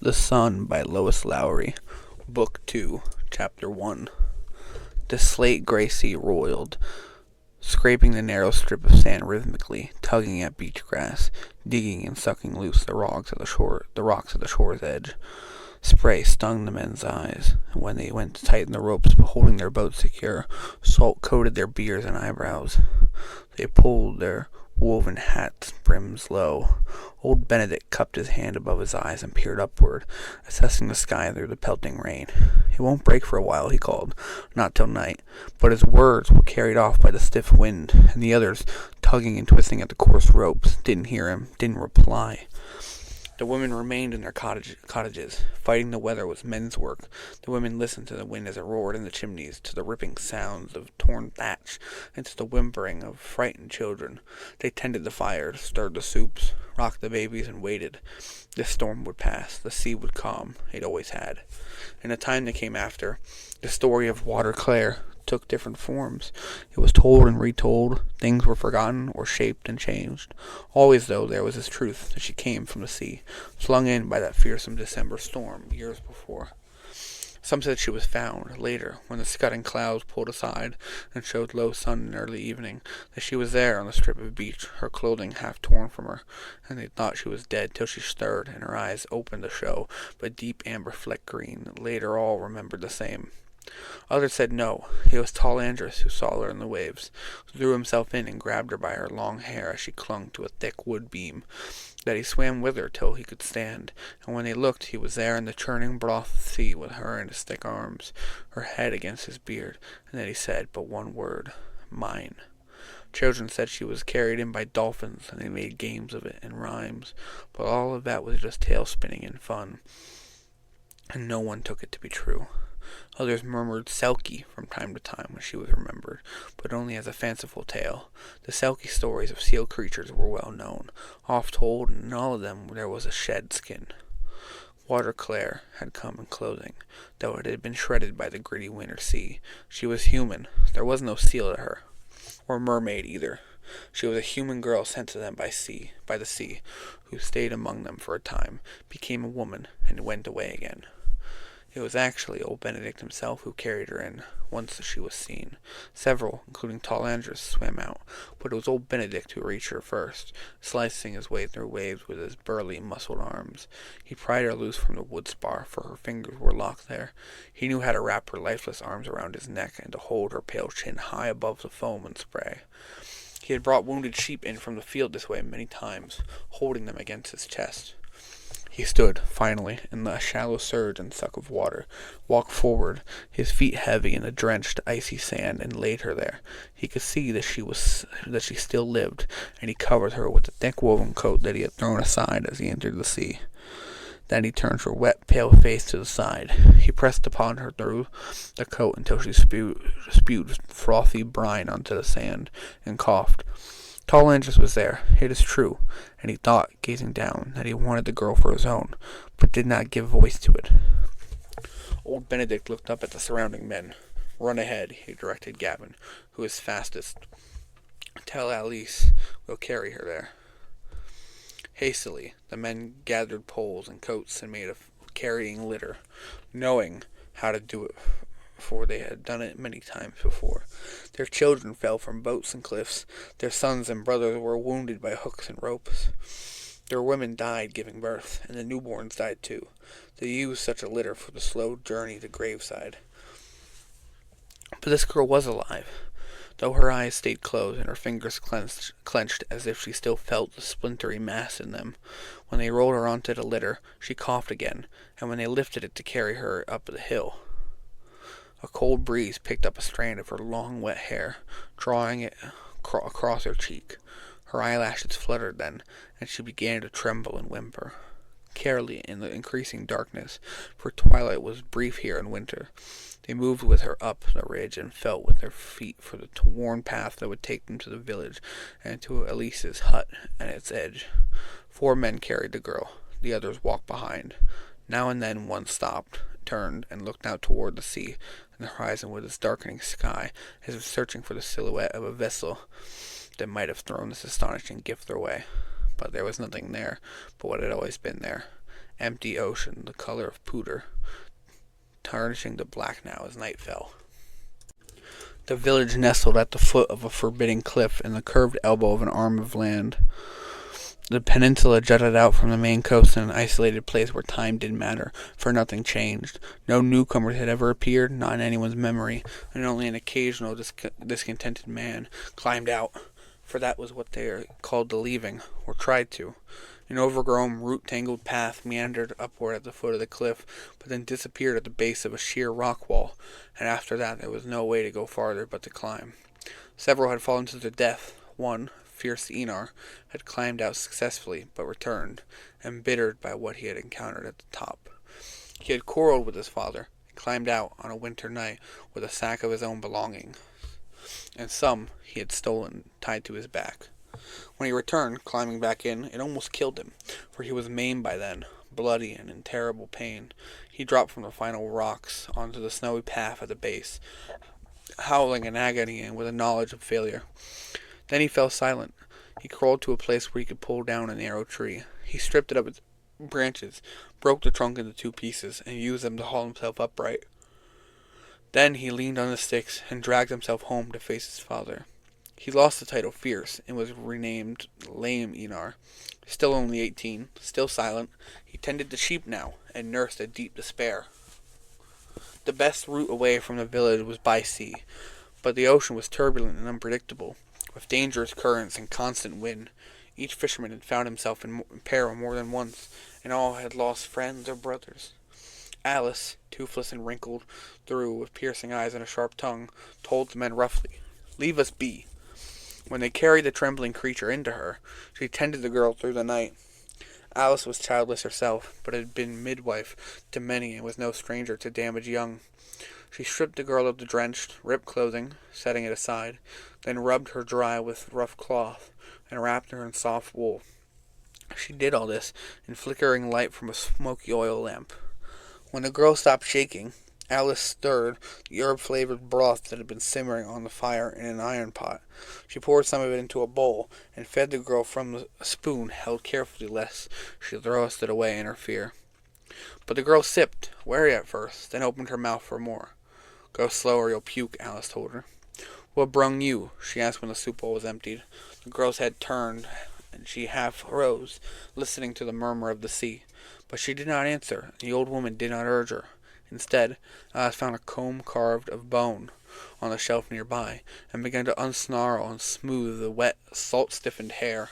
The Sun by Lois Lowry, Book 2, Chapter 1. The slate-gray sea roiled, scraping the narrow strip of sand rhythmically, tugging at beach grass, digging and sucking loose the rocks at the shore's edge. Spray stung the men's eyes, and when they went to tighten the ropes holding their boat secure, salt coated their beards and eyebrows. They pulled their woven hats' brims low. Old Benedict cupped his hand above his eyes and peered upward, assessing the sky through the pelting rain. "It won't break for a while," he called. "Not till night." But his words were carried off by the stiff wind, and the others, tugging and twisting at the coarse ropes, didn't hear him, didn't reply. The women remained in their cottages. Fighting the weather was men's work. The women listened to the wind as it roared in the chimneys, to the ripping sounds of torn thatch, and to the whimpering of frightened children. They tended the fires, stirred the soups, rocked the babies, and waited. The storm would pass. The sea would calm. It always had. In the time that came after, the story of Water Clare took different forms. It was told and retold. Things were forgotten or shaped and changed. Always, though, there was this truth that she came from the sea, flung in by that fearsome December storm years before. Some said she was found, later, when the scudding clouds pulled aside and showed low sun in early evening, that she was there on the strip of beach, her clothing half torn from her, and they thought she was dead till she stirred and her eyes opened to show but deep amber fleck green. Later all remembered the same. Others said no, it was tall Andrus who saw her in the waves, threw himself in and grabbed her by her long hair as she clung to a thick wood beam, that he swam with her till he could stand, and when they looked he was there in the churning broth sea with her in his thick arms, her head against his beard, and that he said but one word, "Mine." Children said she was carried in by dolphins, and they made games of it and rhymes, but all of that was just tale spinning and fun, and no one took it to be true. Others murmured Selkie from time to time when she was remembered, but only as a fanciful tale. The Selkie stories of seal creatures were well known, oft told, and in all of them there was a shed skin. Water Clare had come in clothing, though it had been shredded by the gritty winter sea. She was human. There was no seal to her, or mermaid either. She was a human girl sent to them by the sea, who stayed among them for a time, became a woman, and went away again. It was actually old Benedict himself who carried her in, once she was seen. Several, including tall Andrus, swam out, but it was old Benedict who reached her first, slicing his way through waves with his burly, muscled arms. He pried her loose from the wood spar, for her fingers were locked there. He knew how to wrap her lifeless arms around his neck and to hold her pale chin high above the foam and spray. He had brought wounded sheep in from the field this way many times, holding them against his chest. He stood, finally, in the shallow surge and suck of water, walked forward, his feet heavy in the drenched, icy sand, and laid her there. He could see that she still lived, and he covered her with the thick woven coat that he had thrown aside as he entered the sea. Then he turned her wet, pale face to the side. He pressed upon her through the coat until she spewed frothy brine onto the sand, and coughed. Tall Andrus was there, it is true, and he thought, gazing down, that he wanted the girl for his own, but did not give voice to it. Old Benedict looked up at the surrounding men. "Run ahead," he directed Gavin, who was fastest. "Tell Alice we'll carry her there." Hastily, the men gathered poles and coats and made a carrying litter, knowing how to do it, for they had done it many times before. Their children fell from boats and cliffs. Their sons and brothers were wounded by hooks and ropes. Their women died giving birth, and the newborns died too. They used such a litter for the slow journey to graveside. But this girl was alive, though her eyes stayed closed and her fingers clenched as if she still felt the splintery mass in them. When they rolled her onto the litter, she coughed again, and when they lifted it to carry her up the hill, a cold breeze picked up a strand of her long wet hair, drawing it across her cheek. Her eyelashes fluttered then, and she began to tremble and whimper. Carefully, in the increasing darkness, for twilight was brief here in winter, they moved with her up the ridge and felt with their feet for the worn path that would take them to the village and to Elise's hut at its edge. 4 men carried the girl. The others walked behind. Now and then one stopped, turned, and looked out toward the sea and the horizon with its darkening sky, as if searching for the silhouette of a vessel that might have thrown this astonishing gift their way. But there was nothing there but what had always been there, empty ocean, the color of pewter, tarnishing to black now as night fell. The village nestled at the foot of a forbidding cliff in the curved elbow of an arm of land. The peninsula jutted out from the main coast in an isolated place where time didn't matter, for nothing changed. No newcomers had ever appeared, not in anyone's memory, and only an occasional discontented man climbed out, for that was what they called the leaving, or tried to. An overgrown, root-tangled path meandered upward at the foot of the cliff, but then disappeared at the base of a sheer rock wall, and after that there was no way to go farther but to climb. Several had fallen to their death. One, fierce Enar, had climbed out successfully, but returned, embittered by what he had encountered at the top. He had quarreled with his father, and climbed out on a winter night with a sack of his own belongings, and some he had stolen tied to his back. When he returned, climbing back in, it almost killed him, for he was maimed by then, bloody and in terrible pain. He dropped from the final rocks onto the snowy path at the base, howling in agony and with a knowledge of failure. Then he fell silent. He crawled to a place where he could pull down a narrow tree. He stripped it of its branches, broke the trunk into 2 pieces, and used them to haul himself upright. Then he leaned on the sticks and dragged himself home to face his father. He lost the title Fierce and was renamed Lame Enar. Still only 18, still silent, he tended the sheep now and nursed a deep despair. The best route away from the village was by sea, but the ocean was turbulent and unpredictable, with dangerous currents and constant wind. Each fisherman had found himself in peril more than once, and all had lost friends or brothers. Alice, toothless and wrinkled through, with piercing eyes and a sharp tongue, told the men roughly, "Leave us be." When they carried the trembling creature into her, she tended the girl through the night. Alice was childless herself, but had been midwife to many and was no stranger to damaged young. She stripped the girl of the drenched, ripped clothing, setting it aside, then rubbed her dry with rough cloth, and wrapped her in soft wool. She did all this in flickering light from a smoky oil lamp. When the girl stopped shaking, Alice stirred the herb-flavored broth that had been simmering on the fire in an iron pot. She poured some of it into a bowl, and fed the girl from a spoon held carefully lest she thrust it away in her fear. But the girl sipped, wary at first, then opened her mouth for more. "Go slow or you'll puke," Alice told her. "What brung you?" she asked when the soup bowl was emptied. The girl's head turned, and she half rose, listening to the murmur of the sea. But she did not answer, and the old woman did not urge her. Instead, Alice found a comb carved of bone on the shelf nearby, and began to unsnarl and smooth the wet, salt-stiffened hair.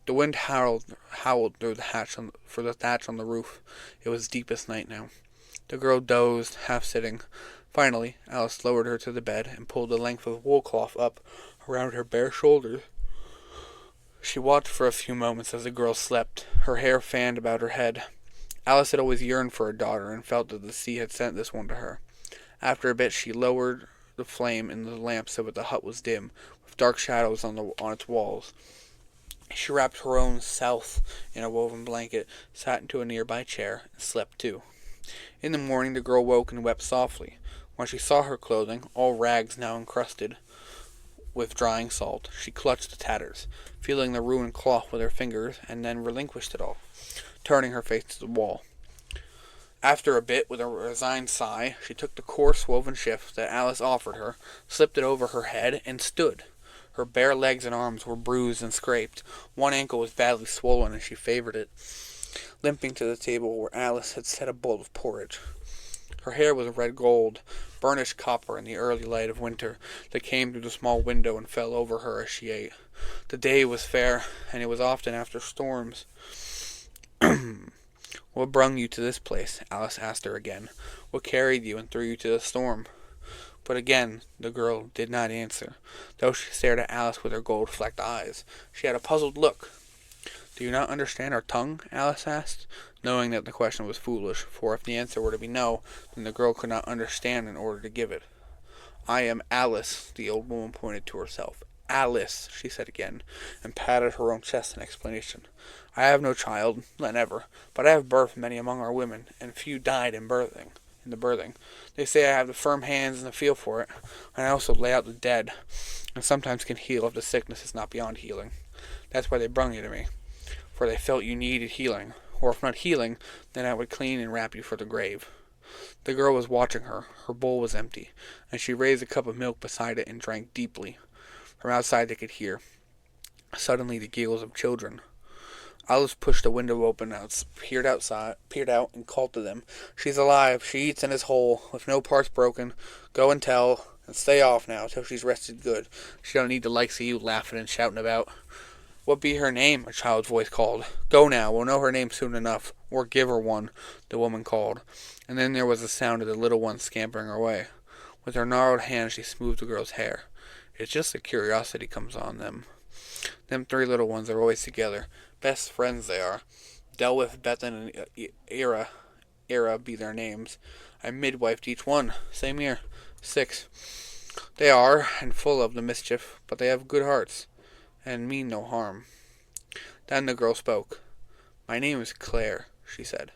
The wind howled through the thatch on the roof. It was deepest night now. The girl dozed, half-sitting. Finally, Alice lowered her to the bed and pulled the length of wool cloth up around her bare shoulders. She watched for a few moments as the girl slept, her hair fanned about her head. Alice had always yearned for a daughter and felt that the sea had sent this one to her. After a bit she lowered the flame in the lamp so that the hut was dim, with dark shadows on its walls. She wrapped her own self in a woven blanket, sat into a nearby chair, and slept too. In the morning the girl woke and wept softly. When she saw her clothing, all rags now encrusted with drying salt, she clutched the tatters, feeling the ruined cloth with her fingers, and then relinquished it all, turning her face to the wall. After a bit, with a resigned sigh, she took the coarse woven shift that Alice offered her, slipped it over her head, and stood. Her bare legs and arms were bruised and scraped. One ankle was badly swollen, and she favored it, limping to the table where Alice had set a bowl of porridge. Her hair was red gold, burnished copper in the early light of winter that came through the small window and fell over her as she ate. The day was fair, and it was often after storms. "What brung you to this place?" Alice asked her again. "What carried you and threw you to the storm?" But again the girl did not answer, though she stared at Alice with her gold-flecked eyes. She had a puzzled look. "Do you not understand our tongue?" Alice asked, knowing that the question was foolish, for if the answer were to be no, then the girl could not understand in order to give it. "I am Alice," the old woman pointed to herself. "Alice," she said again, and patted her own chest in explanation. "I have no child, never, but I have birthed many among our women, and few died in the birthing. They say I have the firm hands and the feel for it, and I also lay out the dead, and sometimes can heal if the sickness is not beyond healing. That's why they brung you to me, for they felt you needed healing. or if not healing, then I would clean and wrap you for the grave. The girl was watching her. Her bowl was empty, and she raised a cup of milk beside it and drank deeply. From outside they could hear, suddenly, the giggles of children. Alice pushed the window open, peered out, and called to them. "She's alive. She eats and is whole, with no parts broken. Go and tell, and stay off now, till she's rested good. She don't need the likes of you laughing and shouting about." "What be her name?" a child's voice called. "Go now, we'll know her name soon enough, or give her one," the woman called. And then there was the sound of the little one scampering away. With her gnarled hand she smoothed the girl's hair. "It's just the curiosity comes on them. Them three little ones are always together. Best friends they are. Delwith, Bethan, and Ira be their names. I midwifed each one. Same here. 6. They are, and full of the mischief, but they have good hearts, and mean no harm." Then the girl spoke. "My name is Claire," she said.